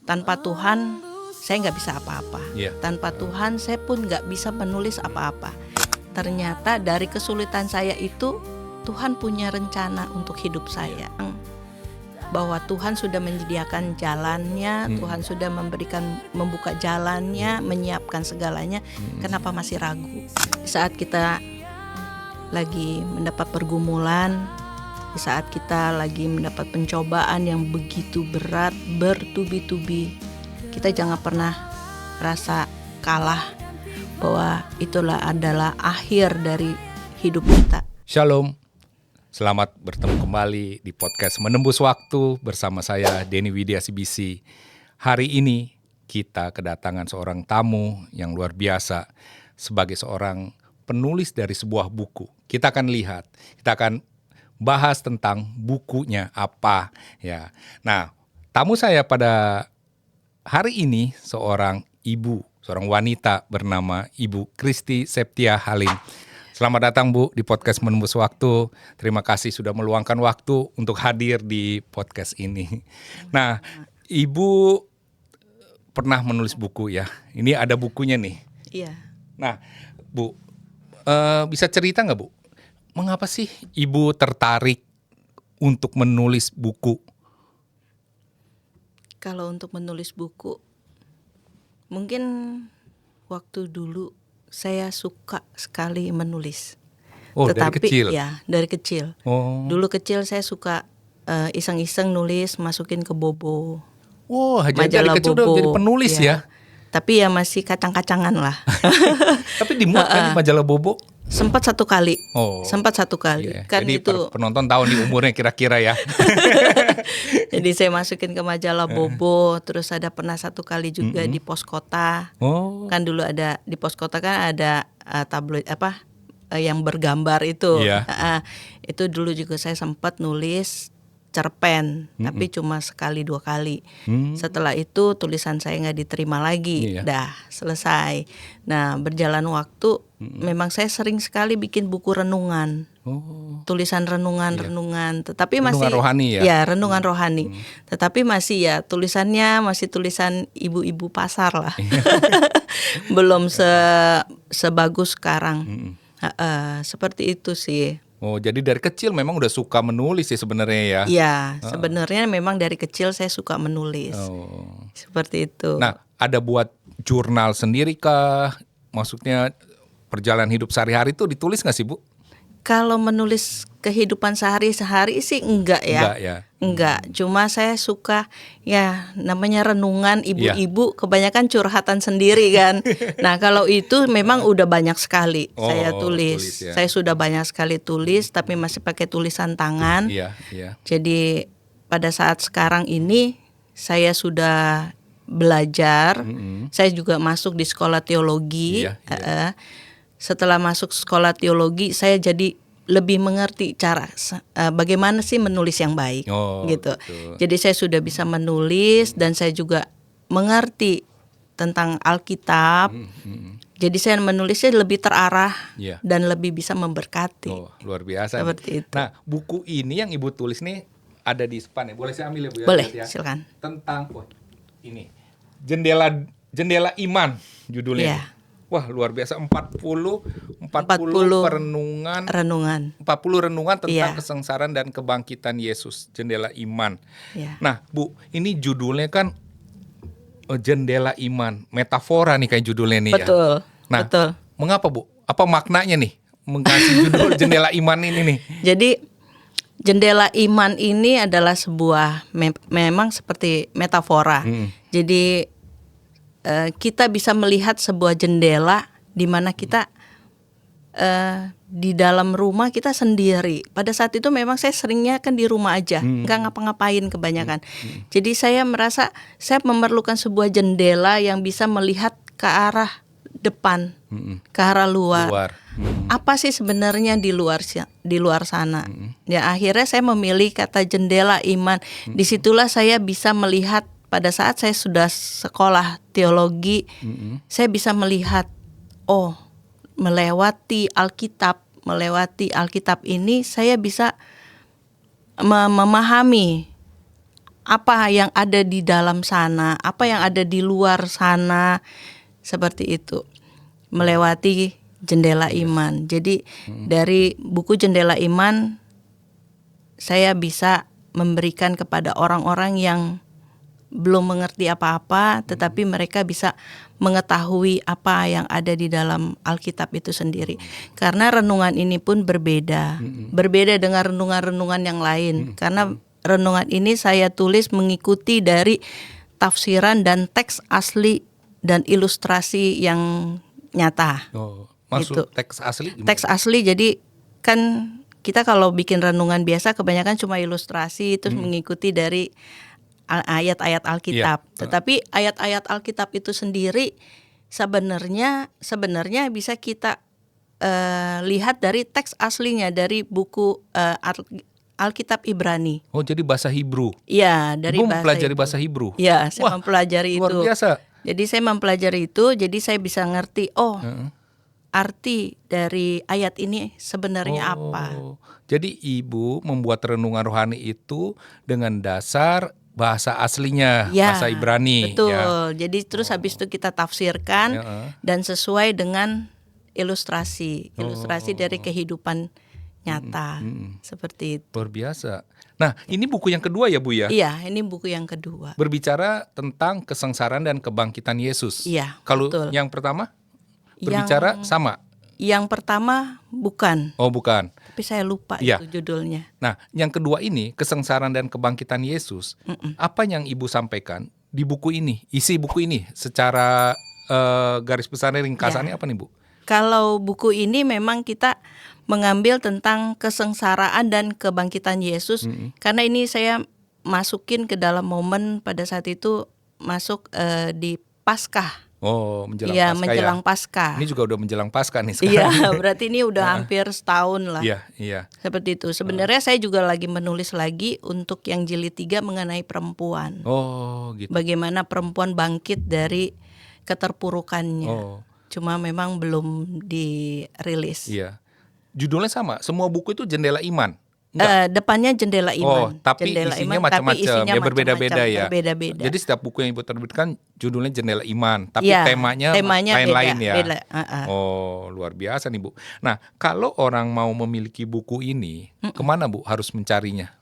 Tanpa Tuhan saya nggak bisa apa-apa. Tanpa Tuhan saya pun nggak bisa menulis apa-apa. Ternyata dari kesulitan saya itu Tuhan punya rencana untuk hidup saya. Bahwa Tuhan sudah menyediakan jalannya, Tuhan sudah membuka jalannya, menyiapkan segalanya. Kenapa masih ragu? Saat kita lagi mendapat pergumulan, di saat kita lagi mendapat pencobaan yang begitu berat, bertubi-tubi, kita jangan pernah rasa kalah, bahwa itulah adalah akhir dari hidup kita. Shalom, selamat bertemu kembali di podcast Menembus Waktu bersama saya Denny Widya CBC. Hari ini kita kedatangan seorang tamu yang luar biasa sebagai seorang penulis dari sebuah buku. Kita akan lihat, kita akan bahas tentang bukunya apa ya. Nah, tamu saya pada hari ini seorang ibu, seorang wanita bernama Ibu Christy Septia Halim. Selamat datang Bu di podcast Menembus Waktu. Terima kasih sudah meluangkan waktu untuk hadir di podcast ini. Nah, Ibu pernah menulis buku ya. Ini ada bukunya nih. Iya. Nah, Bu, bisa cerita nggak Bu? Mengapa sih Ibu tertarik untuk menulis buku? Kalau untuk menulis buku, mungkin waktu dulu saya suka sekali menulis. Oh, Tetapi, dari kecil? Ya, dari kecil. Oh. Dulu kecil saya suka iseng-iseng nulis, masukin ke Bobo. Oh, jadi dari kecil udah jadi penulis ya? Tapi ya masih kacang-kacangan lah. Tapi dimuat kan di majalah Bobo? Sempat satu kali. Iya. Kan jadi itu penonton tahu nih umurnya kira-kira ya. Jadi saya masukin ke majalah Bobo. Terus ada pernah satu kali juga di Pos Kota. Oh. Kan dulu ada di Pos Kota kan ada tabloid yang bergambar itu. Iya. Itu dulu juga saya sempat nulis cerpen, tapi cuma sekali dua kali. Setelah itu tulisan saya nggak diterima lagi. Dah selesai. Nah, berjalan waktu memang saya sering sekali bikin buku renungan. Tulisan renungan, tetapi masih renungan rohani ya? Ya, renungan rohani. Tetapi masih ya tulisannya masih tulisan ibu-ibu pasar lah. Belum sebagus sekarang. Seperti itu sih. Oh, jadi dari kecil memang udah suka menulis sih sebenarnya ya? Iya, sebenarnya memang dari kecil saya suka menulis. Seperti itu. Nah, ada buat jurnal sendiri kah? Maksudnya perjalanan hidup sehari-hari itu ditulis nggak sih Bu? Kalau menulis kehidupan sehari-hari sih enggak ya. Enggak, cuma saya suka ya namanya renungan ibu-ibu, kebanyakan curhatan sendiri kan. Nah, kalau itu memang udah banyak sekali saya tulis. Saya sudah banyak sekali tulis, tapi masih pakai tulisan tangan. Jadi pada saat sekarang ini saya sudah belajar. Saya juga masuk di sekolah teologi. Setelah masuk sekolah teologi, saya jadi lebih mengerti cara bagaimana sih menulis yang baik, gitu. Jadi saya sudah bisa menulis dan saya juga mengerti tentang Alkitab. Jadi saya menulisnya lebih terarah dan lebih bisa memberkati. Luar biasa. Seperti itu. Nah, buku ini yang Ibu tulis nih ada di Span ya. Boleh saya ambil ya Bu ya? Boleh, ya? silakan. Tentang ini Jendela Iman judulnya. Wah, luar biasa, 40 renungan 40 renungan tentang kesengsaraan dan kebangkitan Yesus, Jendela Iman. Nah, Bu, ini judulnya kan Jendela Iman, metafora nih kayak judulnya nih. Betul. Nah, betul. Mengapa Bu? Apa maknanya nih mengkasih judul Jendela Iman ini nih? Jadi Jendela Iman ini adalah sebuah memang seperti metafora. Jadi kita bisa melihat sebuah jendela di mana kita di dalam rumah kita sendiri. Pada saat itu memang saya seringnya kan di rumah aja, nggak ngapa-ngapain kebanyakan. Jadi saya merasa saya memerlukan sebuah jendela yang bisa melihat ke arah depan, ke arah luar. Apa sih sebenarnya di luar sana? Ya akhirnya saya memilih kata jendela iman. Disitulah saya bisa melihat. Pada saat saya sudah sekolah teologi, saya bisa melihat, melewati Alkitab ini saya bisa memahami apa yang ada di dalam sana, apa yang ada di luar sana, seperti itu. Melewati jendela iman. Jadi dari buku Jendela Iman saya bisa memberikan kepada orang-orang yang belum mengerti apa-apa, tetapi mereka bisa mengetahui apa yang ada di dalam Alkitab itu sendiri. Karena renungan ini pun berbeda dengan renungan-renungan yang lain. Karena renungan ini saya tulis mengikuti dari tafsiran dan teks asli dan ilustrasi yang nyata. Maksud teks asli gimana? Teks asli, jadi kan kita kalau bikin renungan biasa kebanyakan cuma ilustrasi terus mengikuti dari ayat-ayat Alkitab. Tetapi ayat-ayat Alkitab itu sendiri sebenarnya bisa kita lihat dari teks aslinya dari buku Alkitab Ibrani. Oh, jadi bahasa Hebrew. Iya, dari Ibu bahasa mempelajari Hebrew. bahasa Hebrew. Iya, saya mempelajari luar itu. Biasa. Jadi saya mempelajari itu, jadi saya bisa ngerti arti dari ayat ini sebenarnya apa. Jadi Ibu membuat renungan rohani itu dengan dasar bahasa aslinya, bahasa Ibrani. Betul. Jadi terus habis itu kita tafsirkan dan sesuai dengan ilustrasi dari kehidupan nyata. Seperti itu. Luar biasa. Nah, ini buku yang kedua ya, Bu ya? Iya, ini buku yang kedua. Berbicara tentang kesengsaraan dan kebangkitan Yesus. Iya, kalau betul. Yang pertama berbicara sama? Yang pertama bukan. Oh, bukan. Tapi saya lupa itu judulnya. Nah, yang kedua ini, kesengsaraan dan kebangkitan Yesus. Apa yang Ibu sampaikan di buku ini? Isi buku ini secara garis besarnya ringkasannya apa nih, Bu? Kalau buku ini memang kita mengambil tentang kesengsaraan dan kebangkitan Yesus. Karena ini saya masukin ke dalam momen pada saat itu masuk di Paskah. Oh, menjelang Paskah. menjelang Paskah. Ini juga udah menjelang Paskah nih sekarang. Iya, berarti ini udah hampir setahun lah. Iya. Seperti itu. Sebenarnya saya juga lagi menulis lagi untuk yang jilid 3 mengenai perempuan. Oh, gitu. Bagaimana perempuan bangkit dari keterpurukannya. Cuma memang belum dirilis. Iya. Judulnya sama. Semua buku itu Jendela Iman. Depannya Jendela Iman. Tapi Jendela isinya Iman, macam-macam, ya berbeda-beda ya. Berbeda-beda. Jadi setiap buku yang Ibu terbitkan judulnya Jendela Iman, tapi temanya lain-lain ya. Beda. Oh, luar biasa nih, Bu. Nah, kalau orang mau memiliki buku ini, kemana, Bu, harus mencarinya?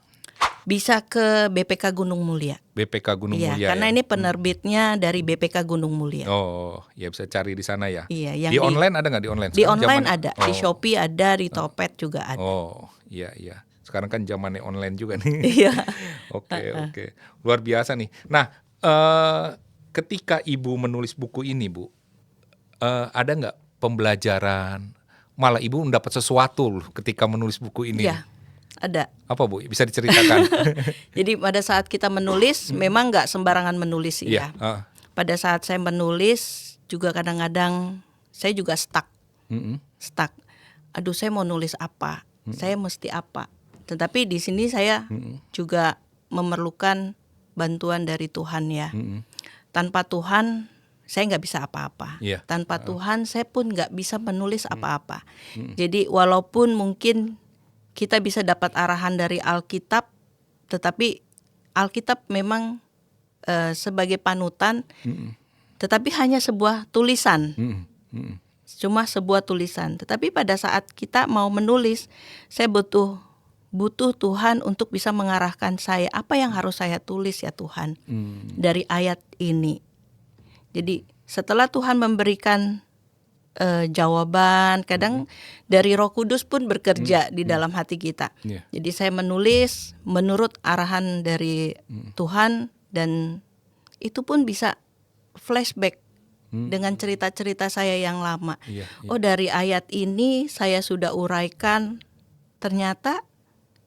Bisa ke BPK Gunung Mulia. BPK Gunung Mulia. Karena ini penerbitnya dari BPK Gunung Mulia. Oh, ya bisa cari di sana ya. Iya, di online ada nggak di online? Di online ada, di Shopee ada, di Topet juga ada. Oh, iya. Sekarang kan zamannya online juga nih. Iya. Oke. Luar biasa nih. Nah, ketika Ibu menulis buku ini, Bu, ada nggak pembelajaran? Malah Ibu mendapat sesuatu loh ketika menulis buku ini. Iya, ada. Apa, Bu? Bisa diceritakan? Jadi pada saat kita menulis, memang nggak sembarangan menulis ya. Pada saat saya menulis juga kadang-kadang saya juga stuck. Aduh, saya mau nulis apa? Saya mesti apa? Tetapi di sini saya juga memerlukan bantuan dari Tuhan ya. Tanpa Tuhan saya nggak bisa apa-apa. Tanpa Tuhan saya pun nggak bisa menulis apa-apa. Jadi walaupun mungkin kita bisa dapat arahan dari Alkitab, tetapi Alkitab memang sebagai panutan, tetapi hanya sebuah tulisan. Cuma sebuah tulisan. Tetapi pada saat kita mau menulis, saya butuh Tuhan untuk bisa mengarahkan saya. Apa yang harus saya tulis ya Tuhan dari ayat ini. Jadi setelah Tuhan memberikan jawaban, kadang dari Roh Kudus pun bekerja di dalam hati kita. Jadi saya menulis menurut arahan dari Tuhan, dan itu pun bisa flashback dengan cerita-cerita saya yang lama. Oh, dari ayat ini saya sudah uraikan, ternyata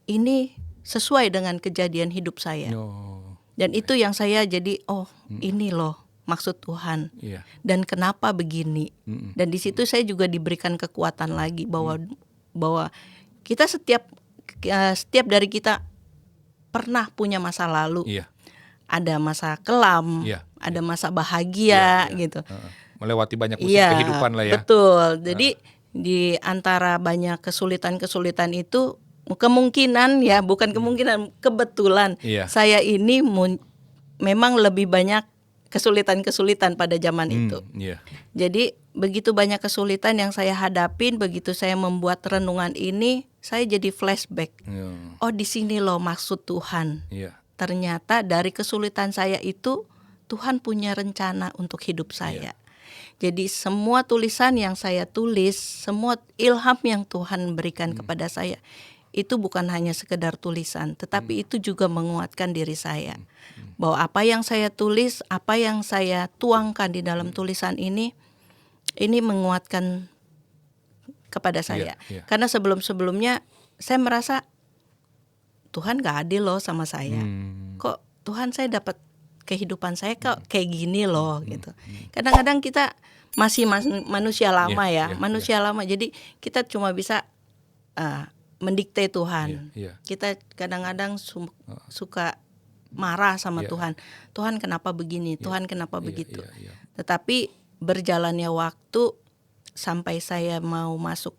ini sesuai dengan kejadian hidup saya. Dan itu yang saya jadi, ini loh maksud Tuhan. Dan kenapa begini. Dan di situ saya juga diberikan kekuatan lagi bahwa kita setiap dari kita pernah punya masa lalu. Ada masa kelam, ada masa bahagia gitu. Melewati banyak usia kehidupan lah ya. Betul. Jadi di antara banyak kesulitan-kesulitan itu, kemungkinan ya, bukan kemungkinan, kebetulan saya ini memang lebih banyak kesulitan-kesulitan pada zaman itu. Jadi begitu banyak kesulitan yang saya hadapin, begitu saya membuat renungan ini, saya jadi flashback. Oh, di sini loh maksud Tuhan. Ternyata dari kesulitan saya itu Tuhan punya rencana untuk hidup saya. Jadi semua tulisan yang saya tulis, semua ilham yang Tuhan berikan kepada saya, itu bukan hanya sekedar tulisan, tetapi itu juga menguatkan diri saya. Bahwa apa yang saya tulis, apa yang saya tuangkan di dalam tulisan ini menguatkan kepada saya. Karena sebelum-sebelumnya saya merasa Tuhan gak adil loh sama saya. Kok Tuhan saya dapat kehidupan saya kok kayak gini loh gitu. Kadang-kadang kita masih manusia lama manusia lama. Jadi kita cuma bisa mendikte Tuhan. Kita kadang-kadang suka marah sama Tuhan. Tuhan kenapa begini? Tuhan kenapa begitu? Tetapi berjalannya waktu sampai saya mau masuk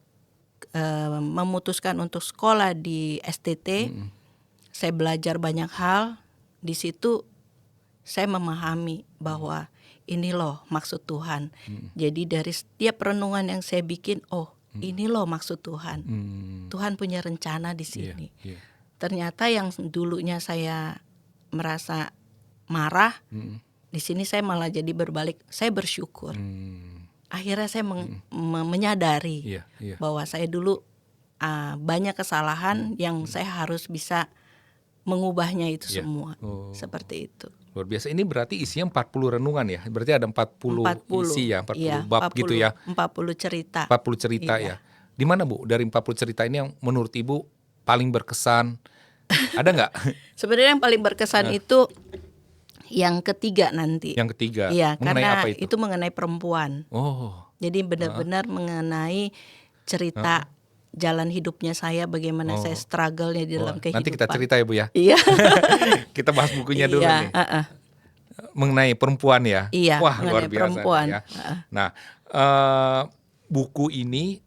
memutuskan untuk sekolah di STT, saya belajar banyak hal. Di situ saya memahami bahwa ini loh maksud Tuhan. Jadi dari setiap renungan yang saya bikin, ini loh maksud Tuhan. Tuhan punya rencana di sini. Ternyata yang dulunya saya merasa marah, di sini saya malah jadi berbalik. Saya bersyukur. Akhirnya saya menyadari bahwa saya dulu banyak kesalahan yang saya harus bisa mengubahnya itu semua. Seperti itu. Luar biasa. Ini berarti isinya 40 renungan ya. Berarti ada 40 isi ya, 40 bab 40, gitu ya. 40 cerita. 40 cerita ya. Di mana Bu dari 40 cerita ini yang menurut Ibu paling berkesan? Ada nggak? Sebenarnya yang paling berkesan itu yang ketiga nanti. Yang ketiga. Iya, mengenai karena apa itu? Itu mengenai perempuan. Jadi benar-benar mengenai cerita jalan hidupnya saya, bagaimana saya struggle-nya di dalam kehidupan. Nanti kita cerita ya Bu ya. Iya. Kita bahas bukunya dulu nih. Mengenai perempuan ya. Iya, wah luar biasa perempuan. Ya. Nah, buku ini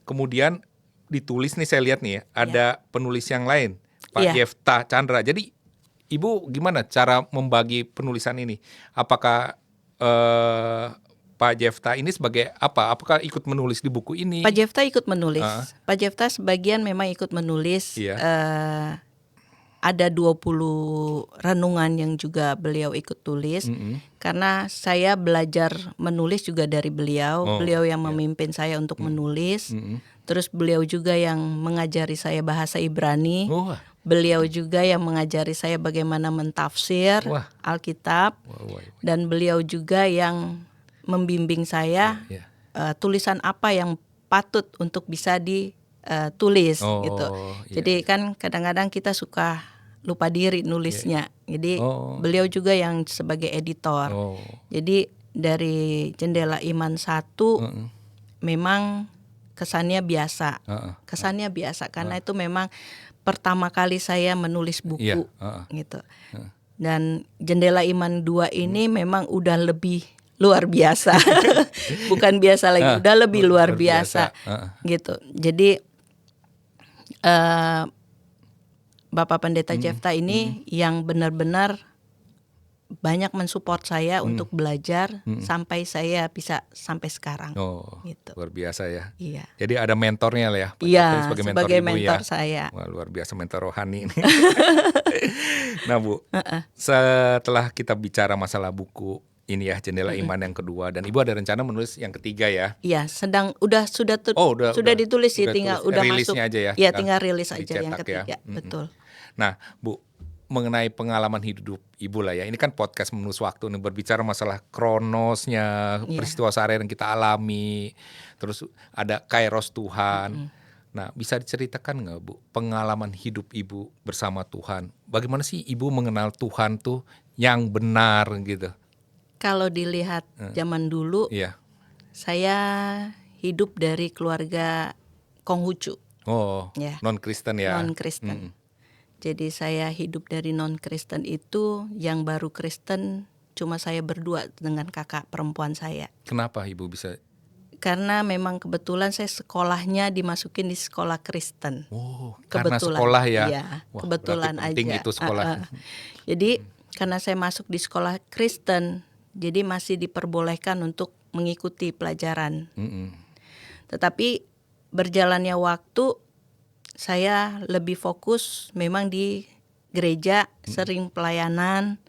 kemudian ditulis nih, saya lihat nih ya, ada penulis yang lain, Pak Jefta Chandra. Jadi Ibu gimana cara membagi penulisan ini? Apakah Pak Jefta ini sebagai apa? Apakah ikut menulis di buku ini? Pak Jefta ikut menulis. Pak Jefta sebagian memang ikut menulis. Ada 20 renungan yang juga beliau ikut tulis. Karena saya belajar menulis juga dari beliau. Beliau yang memimpin saya untuk menulis. Terus beliau juga yang mengajari saya bahasa Ibrani. Beliau juga yang mengajari saya bagaimana mentafsir Alkitab. Dan beliau juga yang membimbing saya tulisan apa yang patut untuk bisa ditulis gitu. Jadi kan kadang-kadang kita suka lupa diri nulisnya. Jadi beliau juga yang sebagai editor. Jadi dari Jendela Iman 1 memang kesannya biasa. Kesannya biasa karena itu memang pertama kali saya menulis buku gitu. Dan Jendela Iman 2 ini memang udah lebih luar biasa. Bukan biasa lagi, udah lebih luar biasa. Gitu. Jadi Bapak Pendeta Jefta ini yang benar-benar banyak mensupport saya untuk belajar sampai saya bisa sampai sekarang. Gitu. Luar biasa ya. Iya. Jadi ada mentornya lah ya. Iya, sebagai mentor mentor ya. saya. Wah, luar biasa, mentor rohani ini. Nah Bu, setelah kita bicara masalah buku ini ya, Jendela Iman yang kedua, dan Ibu ada rencana menulis yang ketiga ya? Iya, sudah ditulis sih, tinggal udah masuk aja ya. Iya, tinggal rilis aja yang ketiga, ya. Betul. Nah, Bu, mengenai pengalaman hidup Ibu lah ya. Ini kan podcast Menembus Waktu nih, berbicara masalah kronosnya, peristiwa sehari yang kita alami, terus ada kairos Tuhan. Nah, bisa diceritakan nggak Bu, pengalaman hidup Ibu bersama Tuhan? Bagaimana sih Ibu mengenal Tuhan tuh yang benar gitu? Kalau dilihat zaman dulu, saya hidup dari keluarga Konghucu. Non-Kristen ya? Non-Kristen. Jadi saya hidup dari non-Kristen itu, yang baru Kristen cuma saya berdua dengan kakak perempuan saya. Kenapa Ibu bisa? Karena memang kebetulan saya sekolahnya dimasukin di sekolah Kristen. Oh, kebetulan. Karena sekolah ya. Iya, Wah, kebetulan penting aja. itu sekolah. Jadi karena saya masuk di sekolah Kristen, jadi masih diperbolehkan untuk mengikuti pelajaran. Tetapi berjalannya waktu, saya lebih fokus memang di gereja, sering pelayanan.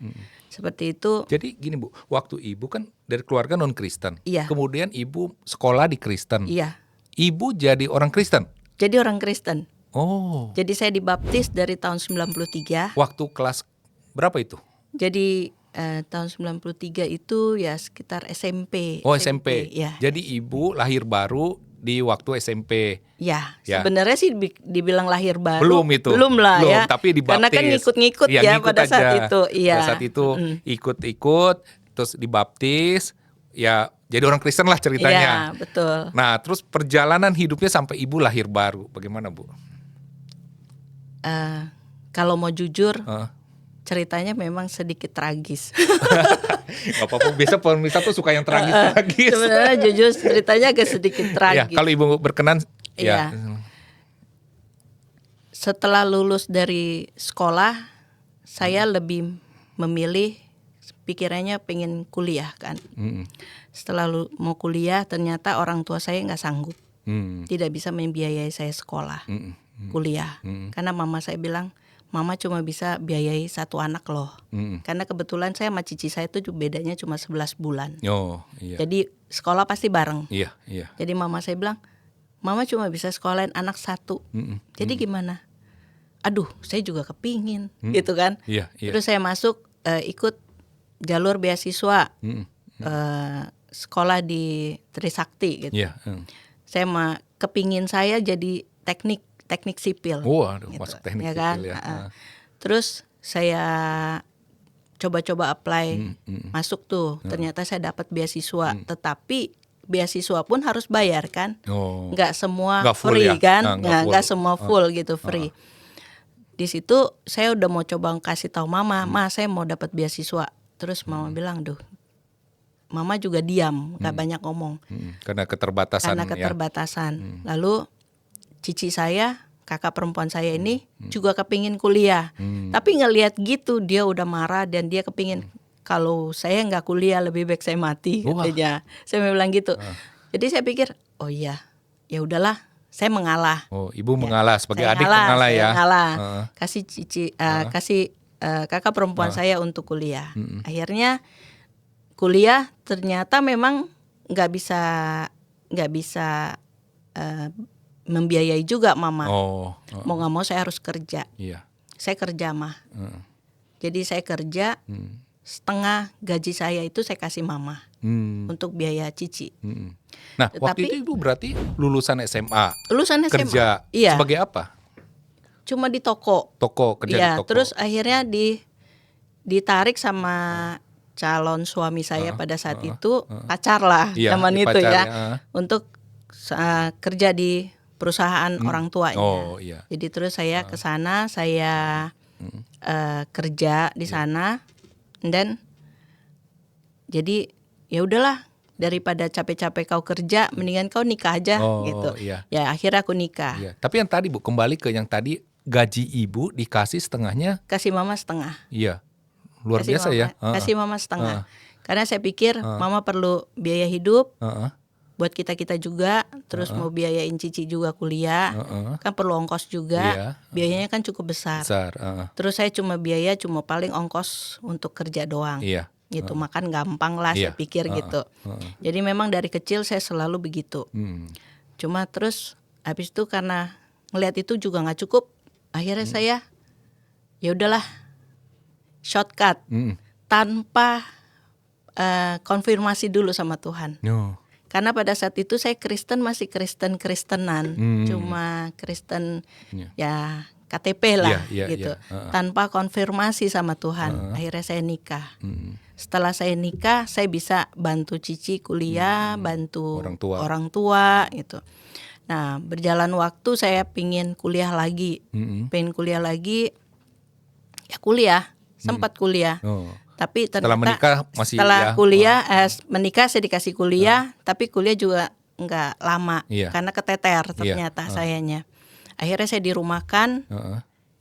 Seperti itu. Jadi gini Bu, waktu Ibu kan dari keluarga non-Kristen. Iya. Kemudian Ibu sekolah di Kristen. Iya. Ibu jadi orang Kristen? Jadi orang Kristen. Oh. Jadi saya dibaptis dari tahun 93. Waktu kelas berapa itu? Jadi tahun 93 itu ya sekitar SMP. Oh SMP. Ya. Jadi Ibu lahir baru di waktu SMP. Ya, Ya. sebenarnya sih dibilang lahir baru. Belum itu. Belum lah Belum, ya. tapi dibaptis. Karena kan ngikut-ngikut ya ngikut pada aja. saat itu. Iya. Pada saat itu ikut-ikut, terus dibaptis, ya jadi orang Kristen lah ceritanya. Iya, betul. Nah, terus perjalanan hidupnya sampai Ibu lahir baru, bagaimana Bu? Kalau mau jujur, ceritanya memang sedikit tragis. Gak apa-apa, biasa pemirsa tuh suka yang tragis-tragis. Sebenarnya jujur ceritanya agak sedikit Ya, tragis. kalau Ibu berkenan, ya. Setelah lulus dari sekolah, saya lebih memilih, pikirannya pengen kuliah kan. Setelah mau kuliah, ternyata orang tua saya nggak sanggup, tidak bisa membiayai saya sekolah, kuliah. Karena mama saya bilang, mama cuma bisa biayai satu anak loh. Karena kebetulan saya sama cici saya itu bedanya cuma 11 bulan. Oh, iya. Jadi sekolah pasti bareng. Iya, iya. Jadi mama saya bilang, mama cuma bisa sekolahin anak satu. Jadi gimana? Aduh, saya juga kepingin, gitu kan. Iya, iya. Terus saya masuk ikut jalur beasiswa sekolah di Trisakti gitu. Iya. Saya kepingin saya jadi teknik sipil. Waduh, gitu, masuk teknik ya kan? sipil ya. Terus saya coba-coba apply, masuk tuh. Ternyata saya dapat beasiswa, tetapi beasiswa pun harus bayar kan? Oh. Nggak semua Nggak full free ya? kan? Nggak Nggak full. semua full gitu free. Di situ saya udah mau coba kasih tahu mama, ma saya mau dapat beasiswa. Terus mama bilang, duh, mama juga diam, nggak banyak ngomong. Karena keterbatasan. Karena keterbatasan. Lalu cici saya, kakak perempuan saya ini juga kepingin kuliah. Tapi ngelihat gitu dia udah marah dan dia kepingin kalau saya nggak kuliah lebih baik saya mati katanya. Saya bilang gitu. Jadi saya pikir, oh iya, ya udahlah, saya mengalah. Oh, Ibu mengalah sebagai Saya adik mengalah ya. Mengalah. Kasih cici, kasih kakak perempuan saya untuk kuliah. Akhirnya kuliah ternyata memang nggak bisa membiayai juga mama. Mau nggak mau saya harus kerja. Iya. Saya kerja mah. Jadi saya kerja, setengah gaji saya itu saya kasih mama untuk biaya cici. Nah, waktu itu Ibu berarti lulusan SMA. Lulusan SMA. Kerja Iya. sebagai apa? Cuma di toko. Kerja di toko. Terus akhirnya ditarik sama calon suami saya pada saat itu, pacar lah zaman itu pacar, ya, untuk kerja di perusahaan orang tuanya. Oh, iya. Jadi terus saya ke sana, saya kerja di sana, dan jadi ya udahlah, daripada capek-capek kau kerja, mendingan kau nikah aja gitu. Iya. Ya akhirnya aku nikah. Iya. Tapi yang tadi Bu, kembali ke yang tadi, gaji Ibu dikasih setengahnya. Kasih mama setengah. Iya. Luar Kasih biasa mama, ya. Kasih mama setengah. Karena saya pikir mama perlu biaya hidup buat kita juga, terus mau biayain cici juga kuliah, kan perlu ongkos juga. Iya. Biayanya kan cukup besar. Terus saya cuma paling ongkos untuk kerja doang. Iya. Gitu, makan gampang lah saya pikir gitu. Jadi memang dari kecil saya selalu begitu. Cuma terus habis itu karena ngelihat itu juga nggak cukup, akhirnya saya ya udahlah, shortcut tanpa konfirmasi dulu sama Tuhan. Karena pada saat itu saya Kristen masih Kristenan, cuma Kristen ya KTP lah gitu, tanpa konfirmasi sama Tuhan. Akhirnya saya nikah. Setelah saya nikah, saya bisa bantu cici kuliah, bantu orang tua gitu. Nah, berjalan waktu saya pengen kuliah lagi, ya kuliah, sempat kuliah. Tapi ternyata setelah menikah masih kuliah, menikah saya dikasih kuliah, tapi kuliah juga nggak lama karena keteter ternyata sayanya. Akhirnya saya dirumahkan.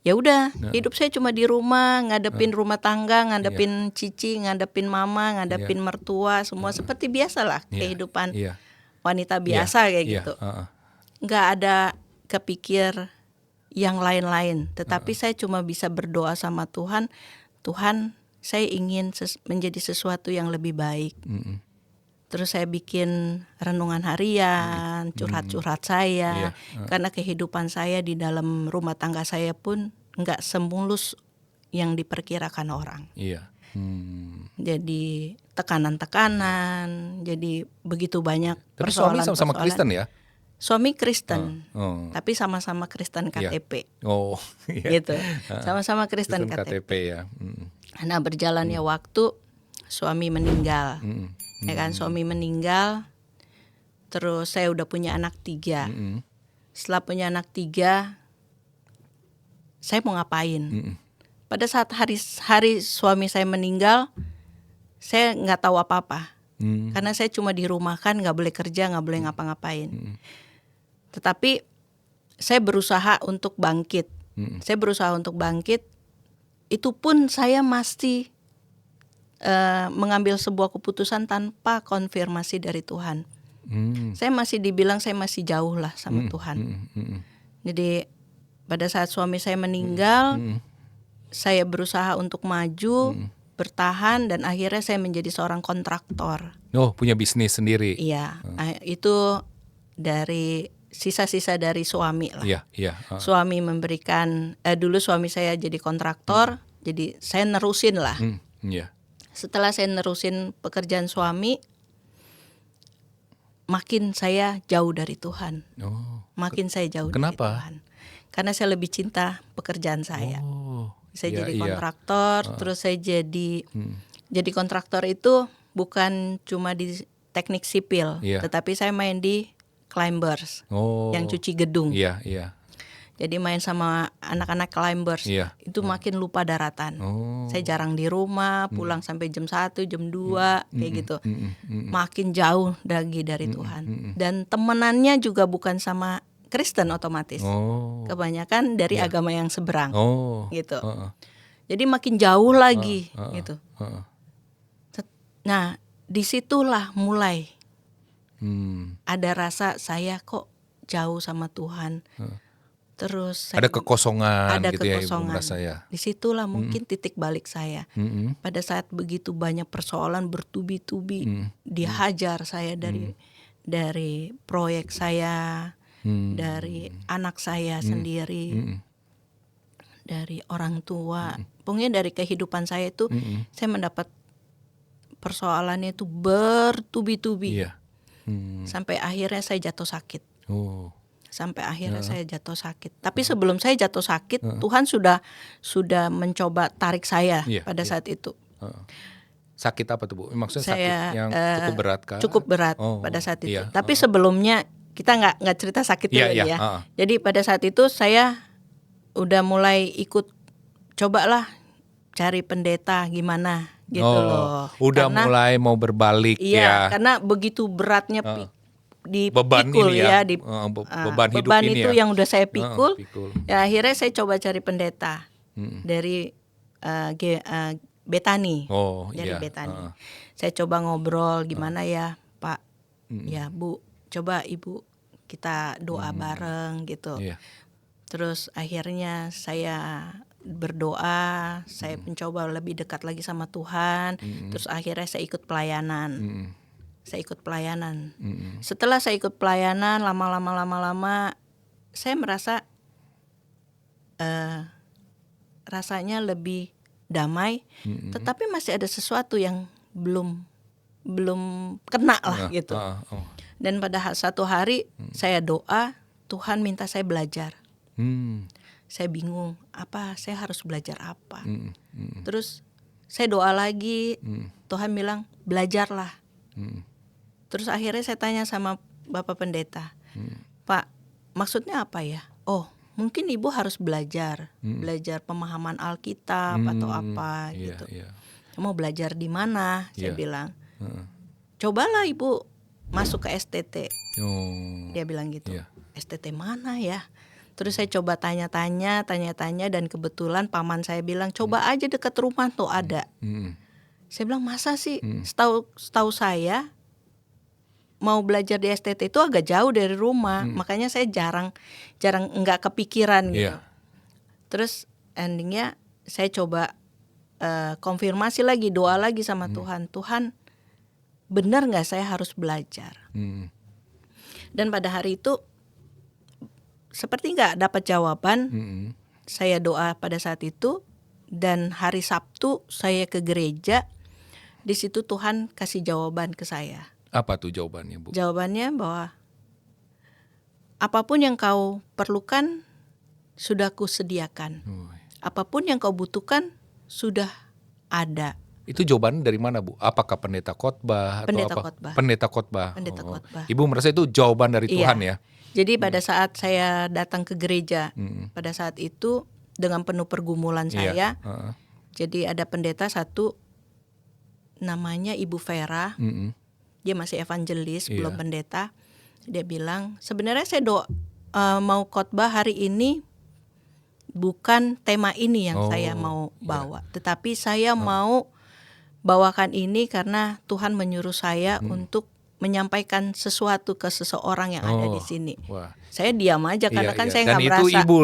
Ya udah, hidup saya cuma di rumah, ngadepin rumah tangga, ngadepin cici, ngadepin mama, ngadepin mertua, semua seperti biasalah kehidupan wanita biasa kayak gitu. Nggak ada kepikir yang lain-lain, tetapi saya cuma bisa berdoa sama Tuhan, Tuhan, saya ingin menjadi sesuatu yang lebih baik. Terus saya bikin renungan harian, curhat-curhat saya, karena kehidupan saya di dalam rumah tangga saya pun nggak semulus yang diperkirakan orang. Jadi tekanan-tekanan, jadi begitu banyak persoalan. Tapi suami sama-sama Kristen ya? Suami Kristen, tapi sama-sama Kristen KTP. Gitu, sama-sama Kristen KTP ya. Nah berjalannya waktu, suami meninggal. Ya kan, suami meninggal, terus saya udah punya anak 3. Setelah punya anak 3, saya mau ngapain? Pada saat hari suami saya meninggal, saya nggak tahu apa-apa, karena saya cuma dirumahkan, nggak boleh kerja, nggak boleh ngapa-ngapain. Tetapi saya berusaha untuk bangkit. Saya berusaha untuk bangkit. Itu pun saya masih mengambil sebuah keputusan tanpa konfirmasi dari Tuhan. Saya masih dibilang saya masih jauh lah sama Tuhan. Jadi pada saat suami saya meninggal, saya berusaha untuk maju, bertahan, dan akhirnya saya menjadi seorang kontraktor. Punya bisnis sendiri. Iya, itu dari sisa-sisa dari suami lah. Suami memberikan, dulu suami saya jadi kontraktor, jadi saya nerusin lah. Setelah saya nerusin pekerjaan suami, makin saya jauh dari Tuhan. Makin saya jauh dari Tuhan. Karena saya lebih cinta pekerjaan saya. Saya jadi kontraktor, terus saya jadi kontraktor itu bukan cuma di teknik sipil, tetapi saya main di climbers, yang cuci gedung. Jadi main sama anak-anak climbers, itu makin lupa daratan. Saya jarang di rumah, pulang sampai jam 1, jam 2, kayak gitu. Makin jauh lagi dari Tuhan. Dan temenannya juga bukan sama Kristen otomatis. Kebanyakan dari agama yang seberang, gitu. Jadi makin jauh lagi, gitu. Nah, disitulah mulai ada rasa saya kok jauh sama Tuhan. Terus ada kekosongan, ada gitu kekosongan. Ya, Ibu saya. Disitulah mungkin titik balik saya. Pada saat begitu banyak persoalan bertubi-tubi, dihajar saya dari proyek saya, dari anak saya sendiri, dari orang tua. Pokoknya dari kehidupan saya itu, saya mendapat persoalannya itu bertubi-tubi. Sampai akhirnya saya jatuh sakit. Sampai akhirnya saya jatuh sakit. Tapi sebelum saya jatuh sakit, Tuhan sudah mencoba tarik saya pada saat itu. Sakit apa tuh Bu? Maksudnya saya, sakit yang cukup berat kah? Cukup berat pada saat itu. Tapi sebelumnya kita nggak cerita sakit dulu ya. Jadi pada saat itu saya udah mulai ikut, cobalah cari pendeta gimana gitu loh. Udah karena, mulai mau berbalik ya. Karena begitu beratnya dipikul beban itu yang udah saya pikul. Ya akhirnya saya coba cari pendeta dari Betani, dari Betani. Saya coba ngobrol gimana ya Pak, ya Bu, coba Ibu kita doa bareng gitu. Terus akhirnya saya berdoa, saya mencoba lebih dekat lagi sama Tuhan. Terus akhirnya saya ikut pelayanan. Saya ikut pelayanan. Setelah saya ikut pelayanan, lama-lama saya merasa rasanya lebih damai, tetapi masih ada sesuatu yang belum kena lah gitu. Dan pada satu hari saya doa, Tuhan minta saya belajar. Saya bingung, saya harus belajar apa? Terus saya doa lagi, Tuhan bilang belajarlah. Terus akhirnya saya tanya sama Bapak Pendeta, Pak, maksudnya apa ya? Mungkin Ibu harus belajar pemahaman Alkitab atau apa gitu. Mau belajar di mana? Saya bilang, cobalah Ibu masuk ke STT. Dia bilang gitu. STT mana ya? Terus saya coba tanya-tanya dan kebetulan paman saya bilang coba aja dekat rumah tuh ada. Saya bilang masa sih? Setahu saya mau belajar di STT itu agak jauh dari rumah, makanya saya jarang nggak kepikiran gitu. Terus endingnya saya coba konfirmasi lagi, doa lagi sama Tuhan. Tuhan, benar nggak saya harus belajar? Dan pada hari itu seperti nggak dapat jawaban. Saya doa pada saat itu dan hari Sabtu saya ke gereja. Di situ Tuhan kasih jawaban ke saya. Apa tuh jawabannya, Bu? Jawabannya bahwa apapun yang kau perlukan sudah kusediakan. Apapun yang kau butuhkan sudah ada. Itu jawaban dari mana, Bu? Apakah pendeta khotbah Pendeta atau apa? khotbah. Pendeta khotbah. Pendeta khotbah. Ibu merasa itu jawaban dari Tuhan ya? Jadi pada saat saya datang ke gereja, pada saat itu dengan penuh pergumulan saya. Jadi ada pendeta satu namanya Ibu Vera. Dia masih evangelis, belum pendeta. Dia bilang, sebenarnya saya mau khotbah hari ini bukan tema ini yang saya mau bawa, tetapi saya mau bawakan ini karena Tuhan menyuruh saya untuk menyampaikan sesuatu ke seseorang yang ada di sini. Saya diam aja karena kan saya nggak merasa. Ibu.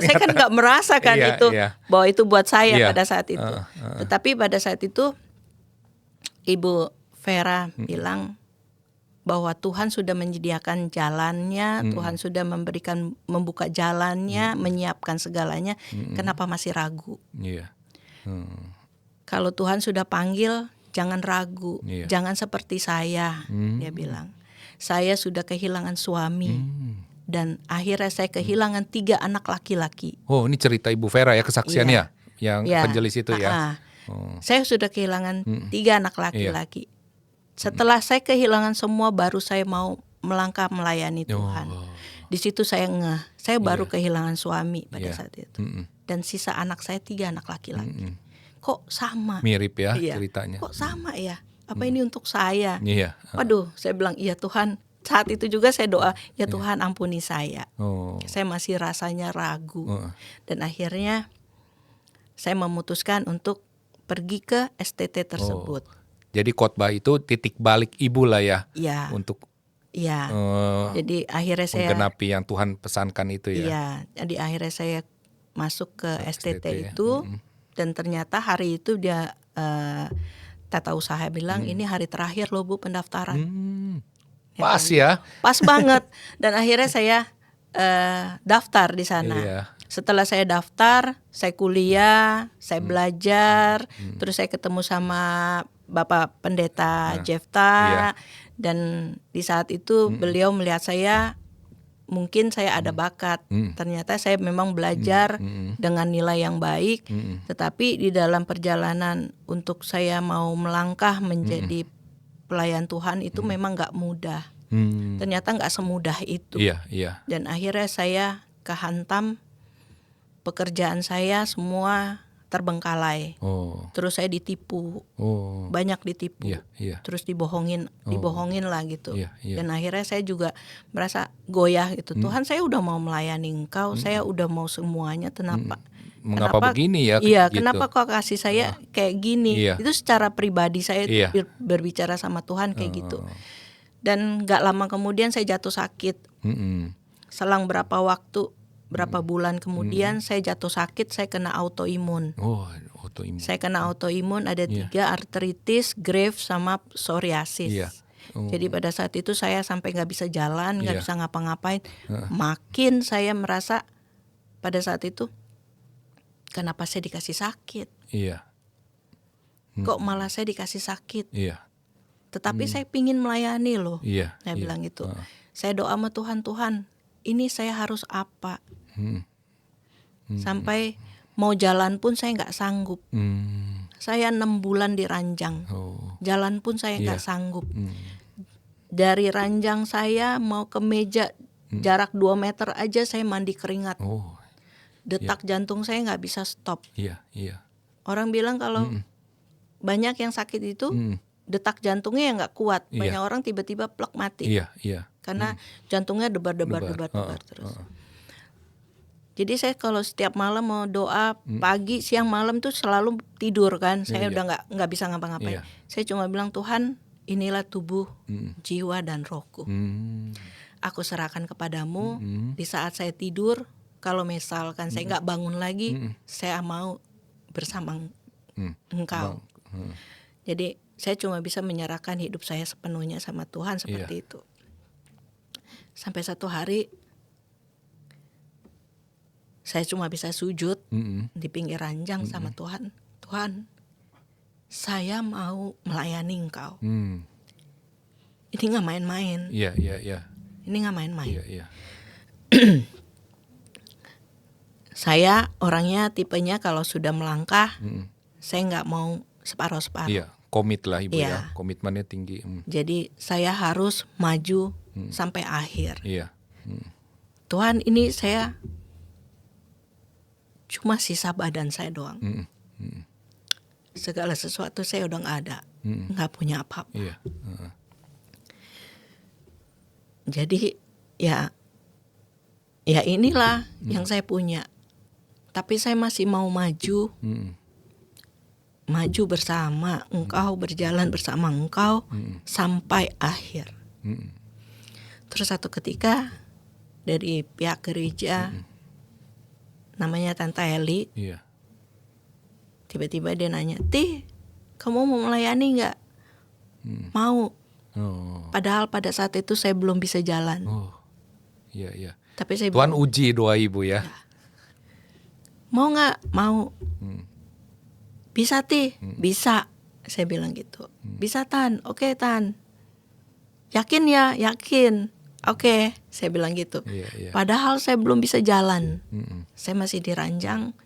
Saya kan nggak merasa kan itu bahwa itu buat saya pada saat itu. Tetapi pada saat itu Ibu Vera bilang bahwa Tuhan sudah menyediakan jalannya, Tuhan sudah membuka jalannya, menyiapkan segalanya. Kenapa masih ragu? Kalau Tuhan sudah panggil, jangan ragu, jangan seperti saya. Dia bilang, saya sudah kehilangan suami dan akhirnya saya kehilangan 3 anak laki-laki. Oh, ini cerita Ibu Vera ya, kesaksiannya yang evangelis itu ya. Saya sudah kehilangan 3 anak laki-laki. Setelah saya kehilangan semua, baru saya mau melangkah melayani Tuhan. Di situ saya saya baru kehilangan suami pada saat itu. Dan sisa anak saya 3 anak laki-laki. Kok sama? Mirip ya ceritanya. Kok sama ya? Apa ini untuk saya? Waduh, saya bilang iya Tuhan. Saat itu juga saya doa, ya Tuhan ampuni saya. Saya masih rasanya ragu. Dan akhirnya saya memutuskan untuk pergi ke STT tersebut. Jadi khotbah itu titik balik Ibu lah ya. Untuk jadi akhirnya saya menggenapi yang Tuhan pesankan itu ya. Iya, jadi akhirnya saya masuk ke STT itu dan ternyata hari itu dia tata usaha bilang ini hari terakhir loh Bu pendaftaran. Pas ya. Pas banget. Dan akhirnya saya daftar di sana. Setelah saya daftar, saya kuliah, saya belajar, terus saya ketemu sama Bapak Pendeta Jefta, dan di saat itu beliau melihat saya, mungkin saya ada bakat. Ternyata saya memang belajar dengan nilai yang baik, tetapi di dalam perjalanan untuk saya mau melangkah menjadi pelayan Tuhan itu memang gak mudah. Ternyata gak semudah itu. Dan akhirnya saya kehantam, pekerjaan saya semua terbengkalai. Terus saya ditipu. Banyak ditipu. Terus dibohongin lah gitu. Dan akhirnya saya juga merasa goyah gitu. Tuhan, saya udah mau melayani Engkau, saya udah mau semuanya, Mengapa begini ya? Gitu. Kenapa kok kasih saya kayak gini? Itu secara pribadi saya berbicara sama Tuhan kayak gitu. Dan gak lama kemudian saya jatuh sakit. Selang berapa bulan kemudian saya jatuh sakit, saya kena autoimun. Autoimun. Saya kena autoimun, ada 3, artritis, Graves, sama psoriasis. Jadi pada saat itu saya sampai gak bisa jalan, gak bisa ngapa-ngapain. Makin saya merasa pada saat itu, kenapa saya dikasih sakit? Kok malah saya dikasih sakit? Tetapi saya pingin melayani loh. Saya bilang gitu. Saya doa sama Tuhan, Tuhan, ini saya harus apa? Sampai mau jalan pun saya nggak sanggup. Saya 6 bulan diranjang. Jalan pun saya nggak sanggup. Dari ranjang saya mau ke meja jarak 2 meter aja saya mandi keringat. Detak jantung saya nggak bisa stop. Orang bilang kalau banyak yang sakit itu detak jantungnya yang nggak kuat. Banyak orang tiba-tiba plek mati. Karena jantungnya debar terus. Jadi saya kalau setiap malam mau doa pagi, siang, malam tuh selalu tidur kan. Saya udah nggak bisa ngapa-ngapain. Saya cuma bilang, Tuhan, inilah tubuh, jiwa dan rohku. Aku serahkan kepadamu. Di saat saya tidur, kalau misalkan saya nggak bangun lagi, saya mau bersama Engkau. Jadi saya cuma bisa menyerahkan hidup saya sepenuhnya sama Tuhan seperti itu. Sampai satu hari saya cuma bisa sujud di pinggir ranjang sama Tuhan. Tuhan, saya mau melayani Engkau. Ini nggak main-main. Ini nggak main-main. Saya orangnya tipenya kalau sudah melangkah, saya nggak mau separuh-separuh. Komit lah Ibu ya. Komitmennya tinggi. Jadi saya harus maju sampai akhir. Tuhan, ini saya cuma sisa badan saya doang. Segala sesuatu saya udah nggak ada, nggak punya apa-apa. Jadi ya inilah yang saya punya. Tapi saya masih mau maju, maju bersama Engkau, berjalan bersama Engkau sampai akhir. Terus satu ketika dari pihak gereja, namanya Tante Eli, tiba-tiba dia nanya, Ti, kamu mau melayani nggak? Mau. Padahal pada saat itu saya belum bisa jalan. Tapi saya Tuhan uji doa Ibu ya. Mau nggak? Mau. Bisa Ti? Bisa. Saya bilang gitu. Bisa Tan? Oke Tan. Yakin ya? Yakin. Oke, saya bilang gitu. Padahal saya belum bisa jalan. Saya masih di ranjang.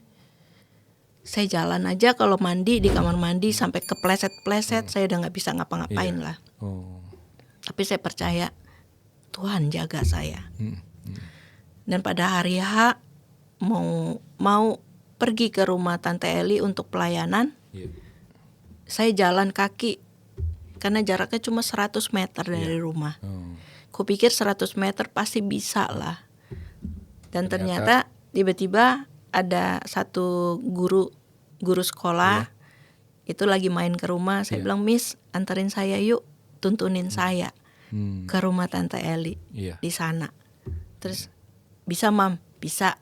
Saya jalan aja kalau mandi di kamar mandi sampai kepleset-pleset. Saya udah nggak bisa ngapa-ngapain lah. Tapi saya percaya Tuhan jaga saya. Dan pada hari H mau pergi ke rumah Tante Eli untuk pelayanan. Saya jalan kaki karena jaraknya cuma 100 meter dari rumah. Kupikir 100 meter pasti bisa lah. Dan ternyata tiba-tiba ada satu guru sekolah itu lagi main ke rumah. Saya bilang, Miss, anterin saya yuk, tuntunin saya ke rumah Tante Eli di sana. Terus, bisa Mam? Bisa.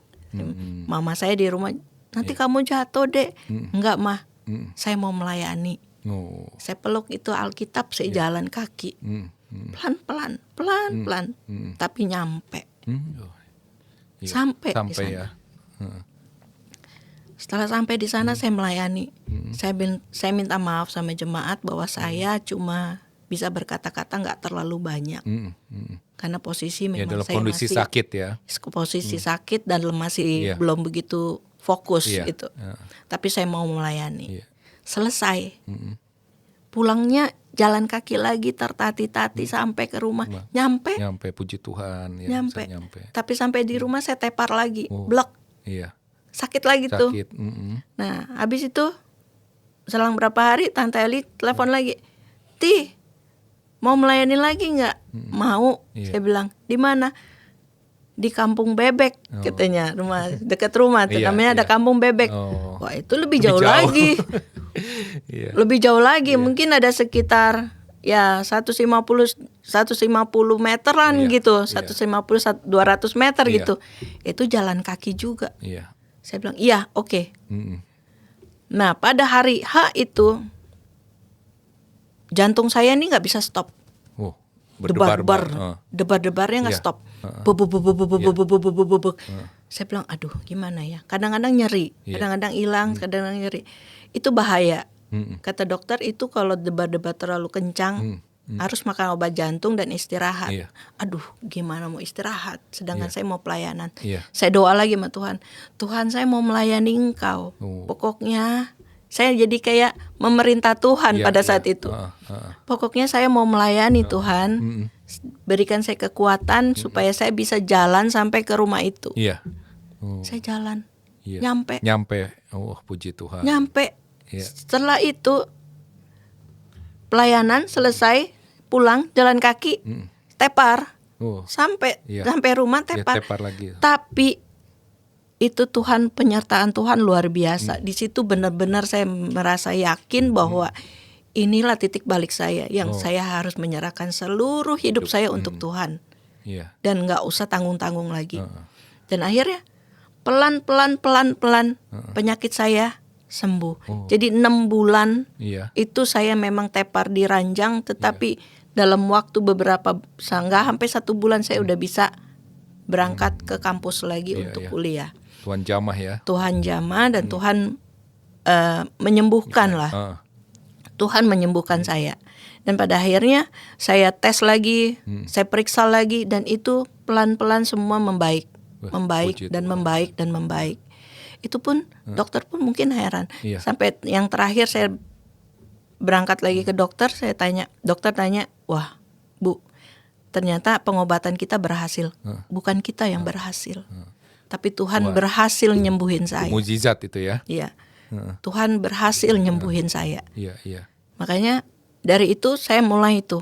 Mama saya di rumah, nanti kamu jatuh deh. Enggak Mah, saya mau melayani. Saya peluk itu Alkitab, saya jalan kaki. Pelan-pelan, tapi nyampe. Sampai di sana. Setelah sampai di sana saya melayani. Saya minta maaf sama jemaat bahwa saya cuma bisa berkata-kata nggak terlalu banyak. Karena posisi memang saya kondisi masih sakit ya. Posisi sakit dan masih belum begitu fokus gitu. Tapi saya mau melayani. Selesai. Pulangnya jalan kaki lagi tertati-tati sampai ke rumah. Nyampe puji Tuhan ya. Nyampe. Tapi sampai di rumah saya tepar lagi. Blok. Sakit lagi tuh. Nah, habis itu selang berapa hari Tante Eli telepon lagi. Ti, mau melayani lagi nggak? Mau. Saya bilang, di mana? Di Kampung Bebek katanya, rumah dekat rumah tuh namanya ada Kampung Bebek. Wah, itu lebih jauh lagi. Lebih jauh lagi, mungkin ada sekitar ya 150 meteran gitu, 150-200 meter gitu. Itu jalan kaki juga. Saya bilang, iya, oke. Nah, pada hari H itu jantung saya ini nggak bisa stop. Debar-debarnya nggak stop. Saya bilang, aduh, gimana ya? Kadang-kadang nyeri, kadang-kadang hilang, kadang-kadang nyeri. Itu bahaya. Kata dokter itu kalau debar-debar terlalu kencang, harus makan obat jantung dan istirahat. Aduh, gimana mau istirahat? Sedangkan saya mau pelayanan. Saya doa lagi sama Tuhan. Tuhan, saya mau melayani Engkau. Pokoknya saya jadi kayak memerintah Tuhan pada saat itu. Pokoknya saya mau melayani Tuhan. Berikan saya kekuatan supaya saya bisa jalan sampai ke rumah itu. Saya jalan. Nyampe. Oh, puji Tuhan. Nyampe. Setelah itu pelayanan selesai, pulang jalan kaki, tepar. Sampai rumah tepar. Tepar lagi. Tapi itu penyertaan Tuhan luar biasa. Di situ benar-benar saya merasa yakin bahwa inilah titik balik saya, yang saya harus menyerahkan seluruh hidup saya untuk Tuhan. Dan nggak usah tanggung-tanggung lagi. Dan akhirnya pelan penyakit saya sembuh. Jadi 6 bulan itu saya memang tepar di ranjang, tetapi dalam waktu beberapa, nggak sampai 1 bulan saya udah bisa berangkat ke kampus lagi untuk kuliah. Tuhan jamah ya. Tuhan jamah dan Tuhan menyembuhkan lah. Tuhan menyembuhkan saya. Dan pada akhirnya saya tes lagi, saya periksa lagi, dan itu pelan-pelan semua membaik. Membaik. Itu pun dokter pun mungkin heran. Sampai yang terakhir saya berangkat lagi ke dokter, dokter tanya, wah Bu, ternyata pengobatan kita berhasil. Bukan kita yang berhasil. Tapi Tuhan berhasil nyembuhin saya. Mujizat itu ya. Iya. Tuhan berhasil nyembuhin saya. Iya. Makanya dari itu saya mulai itu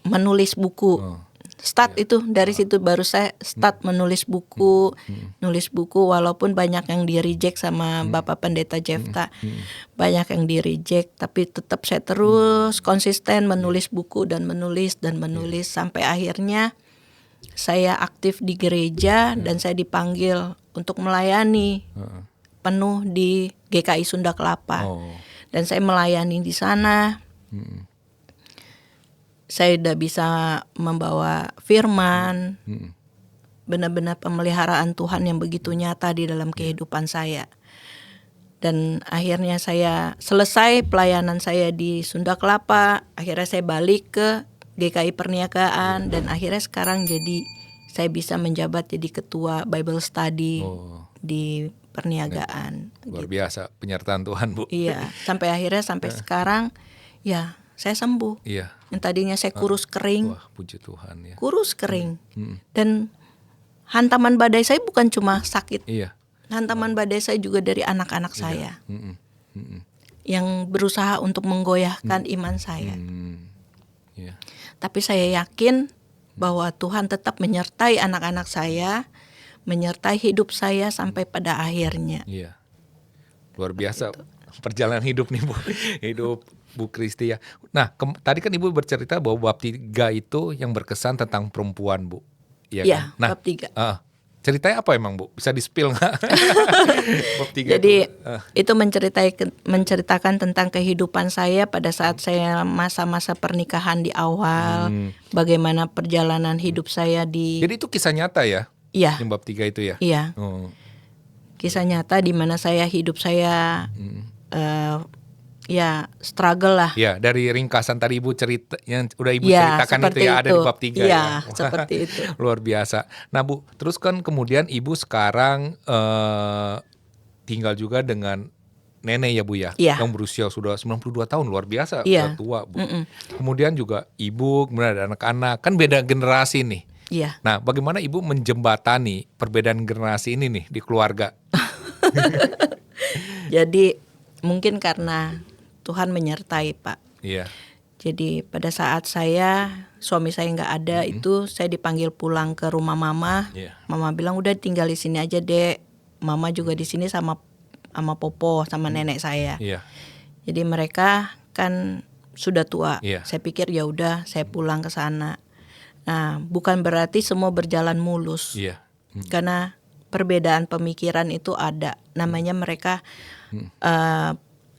menulis buku. Start itu dari situ baru saya start menulis buku, nulis buku, walaupun banyak yang di reject sama Bapak Pendeta Jefta, banyak yang di reject, tapi tetap saya terus konsisten menulis buku dan menulis sampai akhirnya saya aktif di gereja dan saya dipanggil untuk melayani penuh di GKI Sunda Kelapa. Dan saya melayani di sana. Saya udah bisa membawa firman, benar-benar pemeliharaan Tuhan yang begitu nyata di dalam kehidupan saya. Dan akhirnya saya selesai pelayanan saya di Sunda Kelapa, akhirnya saya balik ke GKI Perniagaan, dan akhirnya sekarang saya bisa menjabat jadi ketua Bible Study di Perniagaan. Luar biasa penyertaan Tuhan, Bu. Iya, sampai sekarang ya saya sembuh. Iya. Yang tadinya saya kurus kering. Wah, puji Tuhan ya. Kurus kering. Dan hantaman badai saya bukan cuma sakit. Iya. Hantaman badai saya juga dari anak-anak saya. Yang berusaha untuk menggoyahkan iman saya. Iya. Tapi saya yakin bahwa Tuhan tetap menyertai anak-anak saya, menyertai hidup saya sampai pada akhirnya. Iya. Luar biasa perjalanan hidup nih, Bu. Hidup Bu Kristi ya. Nah, tadi kan Ibu bercerita bahwa bab 3 itu yang berkesan tentang perempuan, Bu. Iya kan? Nah, bab 3. Ceritanya apa emang, Bu? Bisa di-spill nggak? Bab 3 Jadi itu menceritakan tentang kehidupan saya pada saat saya masa-masa pernikahan di awal, bagaimana perjalanan hidup saya di. Jadi itu kisah nyata ya? Iya. Yang bab 3 itu ya? Iya. Kisah nyata di mana hidup saya ya struggle lah. Ya, dari ringkasan tadi Ibu cerita yang udah Ibu ceritakan itu ya, ada di bab 3 ya. Seperti itu. Luar biasa. Nah, Bu, terus kan kemudian Ibu sekarang tinggal juga dengan nenek ya, Bu ya, yang berusia sudah 92 tahun, luar biasa, udah tua, Bu. Kemudian juga Ibu, kemudian ada anak-anak, kan beda generasi nih. Iya. Nah, bagaimana Ibu menjembatani perbedaan generasi ini nih di keluarga? Jadi mungkin karena Tuhan menyertai, Pak. Iya. Jadi pada saat suami saya nggak ada, itu saya dipanggil pulang ke rumah mama. Mama bilang udah tinggal di sini aja, Dek. Mama juga di sini sama Popo, sama nenek saya. Jadi mereka kan sudah tua. Saya pikir ya udah saya pulang ke sana. Nah, bukan berarti semua berjalan mulus. Karena perbedaan pemikiran itu ada. Namanya mereka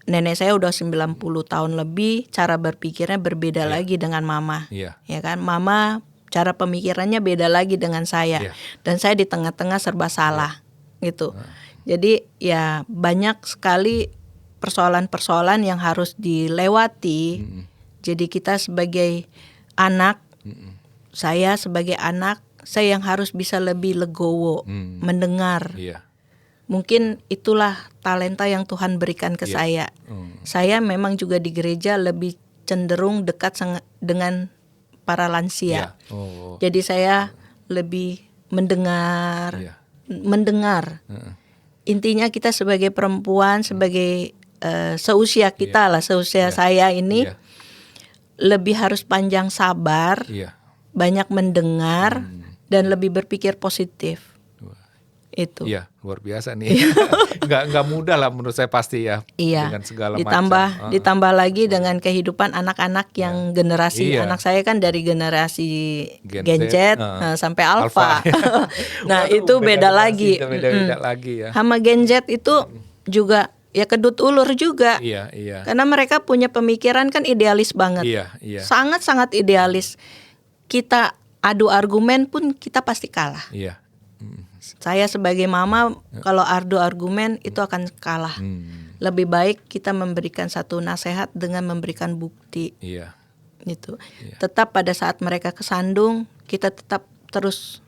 nenek saya udah 90 tahun lebih, cara berpikirnya berbeda lagi dengan mama. Ya kan? Mama cara pemikirannya beda lagi dengan saya. Dan saya di tengah-tengah serba salah gitu. Jadi ya banyak sekali persoalan-persoalan yang harus dilewati. Jadi kita sebagai anak, saya sebagai anak, saya yang harus bisa lebih legowo, mendengar. Mungkin itulah talenta yang Tuhan berikan ke saya. Saya memang juga di gereja lebih cenderung dekat dengan para lansia. Jadi saya lebih mendengar. Intinya kita sebagai perempuan, sebagai seusia kita lah, seusia saya ini lebih harus panjang sabar, banyak mendengar dan lebih berpikir positif. Itu. Iya, luar biasa nih. Nggak mudah lah menurut saya pasti ya. Iya. Dengan segala ditambah lagi dengan kehidupan anak-anak yang generasi anak saya kan dari generasi Gen Z sampai Alpha. Nah, itu beda lagi. Beda lagi ya. Sama Gen Z itu juga ya kedut ulur juga. Iya. Karena mereka punya pemikiran kan idealis banget. Iya. Sangat-sangat idealis. Kita adu argumen pun kita pasti kalah. Iya. Saya sebagai mama kalau adu argumen itu akan kalah. Lebih baik kita memberikan satu nasihat dengan memberikan bukti. Iya. Gitu. Tetap pada saat mereka kesandung, kita tetap terus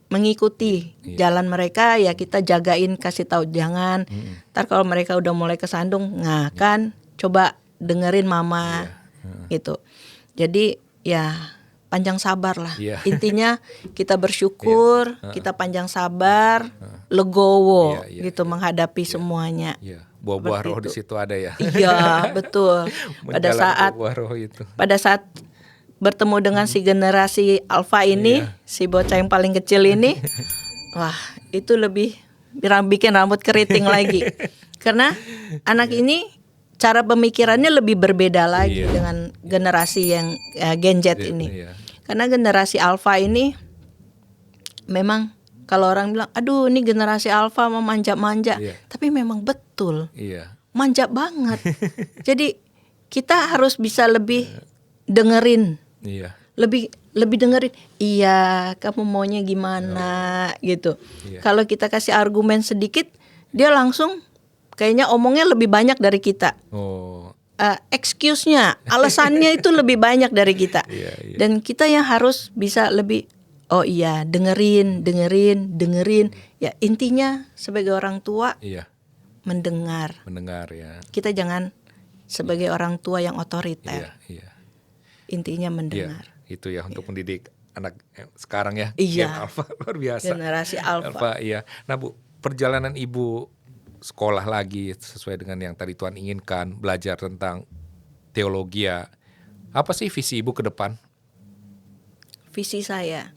mengikuti jalan mereka, ya kita jagain, kasih tahu jangan. Ntar kalau mereka udah mulai kesandung, nah kan coba dengerin mama gitu. Jadi ya panjang sabar lah. Intinya kita bersyukur, kita panjang sabar, legowo gitu menghadapi semuanya. Buah-buah roh di situ ada ya. Iya, betul. Pada saat bertemu dengan si generasi Alpha ini, si bocah yang paling kecil ini, wah, itu lebih bikin rambut keriting lagi. Karena anak ini cara pemikirannya lebih berbeda lagi dengan generasi yang Gen Z ini. Karena generasi Alpha ini memang kalau orang bilang, aduh ini generasi Alpha mau manja-manja, tapi memang betul, manja banget. Jadi kita harus bisa lebih dengerin, lebih dengerin. Iya, kamu maunya gimana gitu. Kalau kita kasih argumen sedikit, dia langsung kayaknya omongnya lebih banyak dari kita. Excuse-nya, alasannya itu lebih banyak dari kita. Dan kita yang harus bisa lebih, oh iya, dengerin. Ya intinya sebagai orang tua, mendengar ya. Kita jangan sebagai orang tua yang otoriter. Intinya mendengar. Itu ya untuk mendidik anak sekarang ya. Gen Alpha luar biasa. Generasi Alpha. Nah Bu, perjalanan Ibu sekolah lagi sesuai dengan yang tadi Tuhan inginkan, belajar tentang teologi ya. Apa sih visi Ibu ke depan? Visi saya,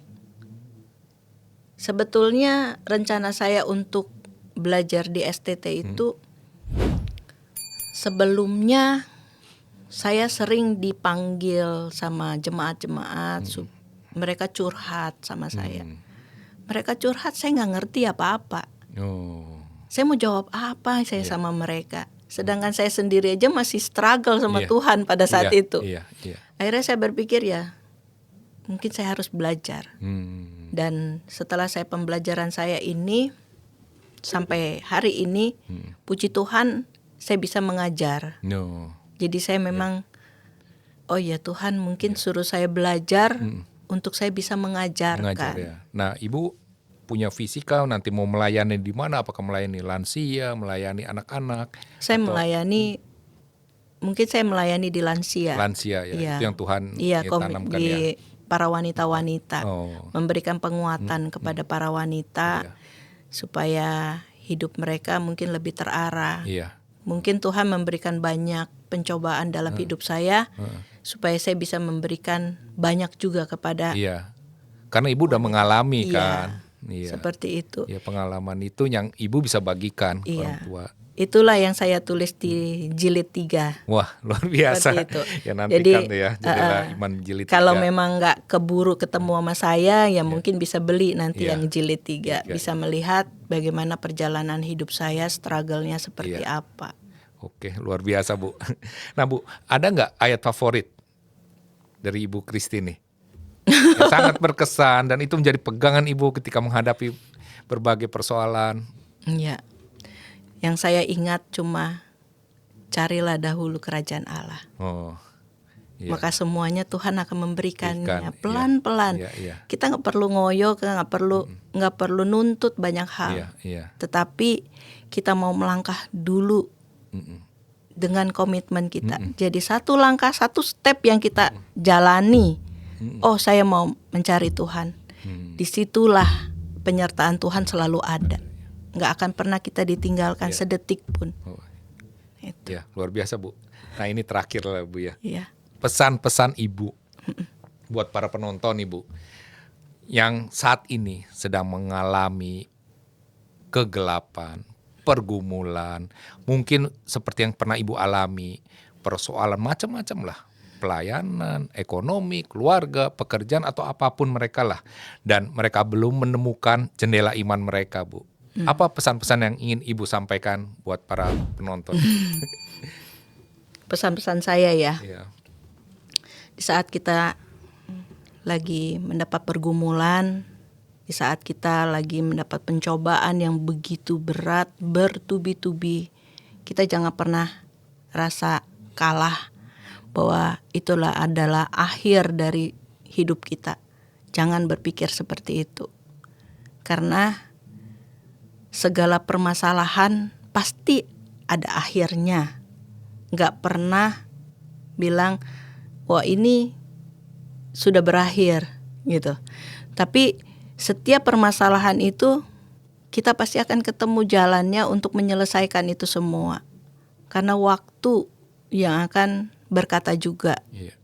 sebetulnya rencana saya untuk belajar di STT itu sebelumnya saya sering dipanggil sama jemaat-jemaat, mereka curhat sama saya. Mereka curhat, saya nggak ngerti apa-apa. Saya mau jawab apa saya sama mereka. Sedangkan saya sendiri aja masih struggle sama Tuhan pada saat itu. Akhirnya saya berpikir ya, mungkin saya harus belajar. Dan setelah saya pembelajaran saya ini, sampai hari ini, puji Tuhan saya bisa mengajar. Jadi saya memang, oh ya Tuhan mungkin suruh saya belajar untuk saya bisa mengajarkan. Nah Ibu punya visi kah nanti mau melayani di mana? Apakah melayani lansia, melayani anak-anak? Saya melayani, mungkin saya melayani di lansia. Lansia ya, itu yang Tuhan tanamkan di para wanita-wanita, memberikan penguatan kepada para wanita supaya hidup mereka mungkin lebih terarah. Mungkin Tuhan memberikan banyak pencobaan dalam hidup saya supaya saya bisa memberikan banyak juga kepada. Karena Ibu udah mengalami kan. Seperti itu. Ya, pengalaman itu yang Ibu bisa bagikan ke orang tua. Itulah yang saya tulis di jilid 3. Wah, luar biasa. Ya nantikan tuh ya, jadilah iman jilid 3. Kalau memang nggak keburu ketemu sama saya, ya mungkin bisa beli nanti yang jilid 3. Bisa melihat bagaimana perjalanan hidup saya, struggle-nya seperti apa. Oke, luar biasa Bu. Nah Bu, ada nggak ayat favorit dari Ibu Kristi nih? Yang sangat berkesan dan itu menjadi pegangan Ibu ketika menghadapi berbagai persoalan. Iya. Yang saya ingat cuma carilah dahulu kerajaan Allah. Maka semuanya Tuhan akan memberikannya pelan-pelan. Kita nggak perlu ngoyo, nggak perlu nuntut banyak hal. Tetapi kita mau melangkah dulu dengan komitmen kita. Jadi satu langkah, satu step yang kita jalani. Oh, saya mau mencari Tuhan. Disitulah penyertaan Tuhan selalu ada. Nggak akan pernah kita ditinggalkan sedetik pun. Itu. Ya, luar biasa Bu. Nah ini terakhir lah Bu ya. Iya. Pesan-pesan Ibu buat para penonton Ibu yang saat ini sedang mengalami kegelapan, pergumulan, mungkin seperti yang pernah Ibu alami, persoalan macam-macam lah, pelayanan, ekonomi, keluarga, pekerjaan atau apapun mereka lah, dan mereka belum menemukan jendela iman mereka Bu. Apa pesan-pesan yang ingin Ibu sampaikan buat para penonton? Pesan-pesan saya ya, Iya. di saat kita lagi mendapat pergumulan, di saat kita lagi mendapat pencobaan yang begitu berat, bertubi-tubi, kita jangan pernah rasa kalah bahwa itulah adalah akhir dari hidup kita. Jangan berpikir seperti itu. Karena segala permasalahan pasti ada akhirnya. Gak pernah bilang, wah ini sudah berakhir gitu. Tapi setiap permasalahan itu kita pasti akan ketemu jalannya untuk menyelesaikan itu semua. Karena waktu yang akan berkata juga. Iya.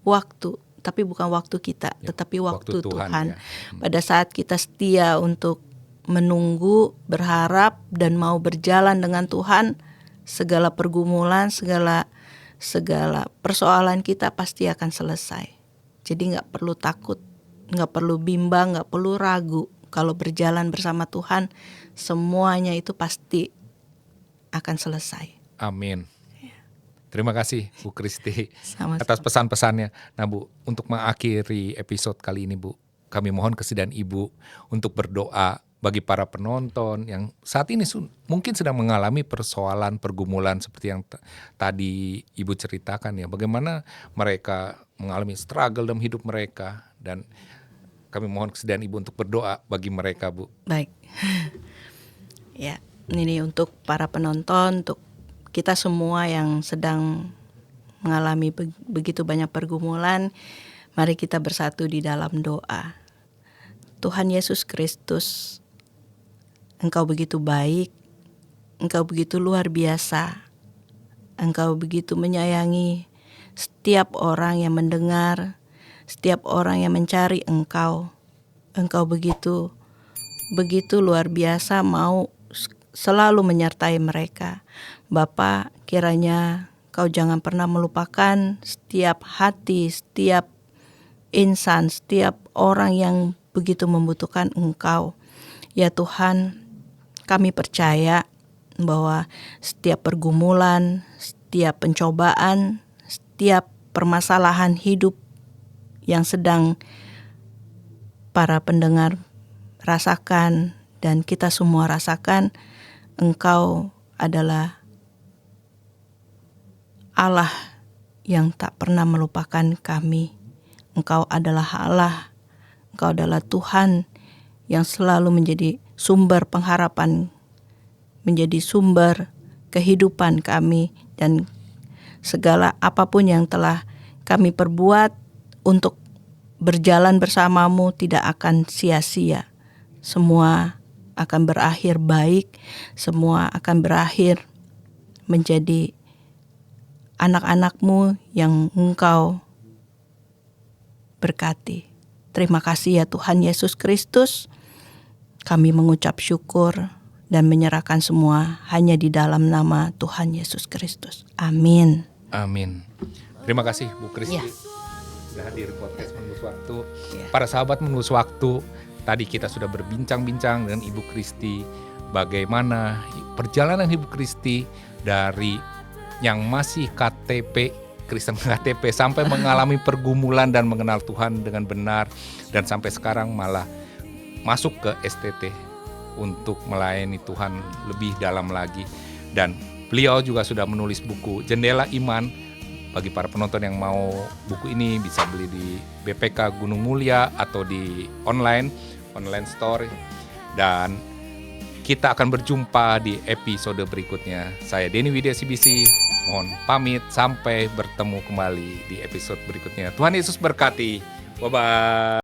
Waktu, tapi bukan waktu kita, tetapi waktu Tuhan. Ya. Pada saat kita setia untuk menunggu, berharap dan mau berjalan dengan Tuhan, segala pergumulan, segala persoalan kita pasti akan selesai. Jadi gak perlu takut, gak perlu bimbang, gak perlu ragu. Kalau berjalan bersama Tuhan, semuanya itu pasti akan selesai. Amin. Terima kasih Bu Kristi Sama-sama. atas pesan-pesannya. Nah Bu, untuk mengakhiri episode kali ini Bu, kami mohon kesediaan Ibu untuk berdoa bagi para penonton yang saat ini mungkin sedang mengalami persoalan pergumulan seperti yang tadi Ibu ceritakan ya. Bagaimana mereka mengalami struggle dalam hidup mereka, dan kami mohon kesediaan Ibu untuk berdoa bagi mereka Bu. Baik. Ya, ini untuk para penonton, untuk kita semua yang sedang mengalami begitu banyak pergumulan, mari kita bersatu di dalam doa. Tuhan Yesus Kristus, Engkau begitu baik, Engkau begitu luar biasa, Engkau begitu menyayangi setiap orang yang mendengar, setiap orang yang mencari Engkau. Engkau begitu luar biasa, mau selalu menyertai mereka. Bapa, kiranya Kau jangan pernah melupakan setiap hati, setiap insan, setiap orang yang begitu membutuhkan Engkau. Ya Tuhan, kami percaya bahwa setiap pergumulan, setiap pencobaan, setiap permasalahan hidup yang sedang para pendengar rasakan dan kita semua rasakan, Engkau adalah Allah yang tak pernah melupakan kami. Engkau adalah Allah, Engkau adalah Tuhan yang selalu menjadi sumber pengharapan, menjadi sumber kehidupan kami, dan segala apapun yang telah kami perbuat untuk berjalan bersamamu tidak akan sia-sia. Semua akan berakhir baik, semua akan berakhir menjadi anak-anak-Mu yang Engkau berkati. Terima kasih ya Tuhan Yesus Kristus. Kami mengucap syukur dan menyerahkan semua hanya di dalam nama Tuhan Yesus Kristus. Amin. Amin. Terima kasih Bu Kristi. Ya. Sudah hadir podcast Menembus Waktu. Ya. Para sahabat Menembus Waktu, tadi kita sudah berbincang-bincang dengan Ibu Kristi bagaimana perjalanan Ibu Kristi dari yang masih KTP, Kristen KTP, sampai mengalami pergumulan dan mengenal Tuhan dengan benar, dan sampai sekarang malah masuk ke STT untuk melayani Tuhan lebih dalam lagi. Dan beliau juga sudah menulis buku Jendela Iman. Bagi para penonton yang mau buku ini bisa beli di BPK Gunung Mulia atau di online store. Dan kita akan berjumpa di episode berikutnya. Saya Denny Widya CBC, mohon pamit sampai bertemu kembali di episode berikutnya. Tuhan Yesus berkati. Bye-bye.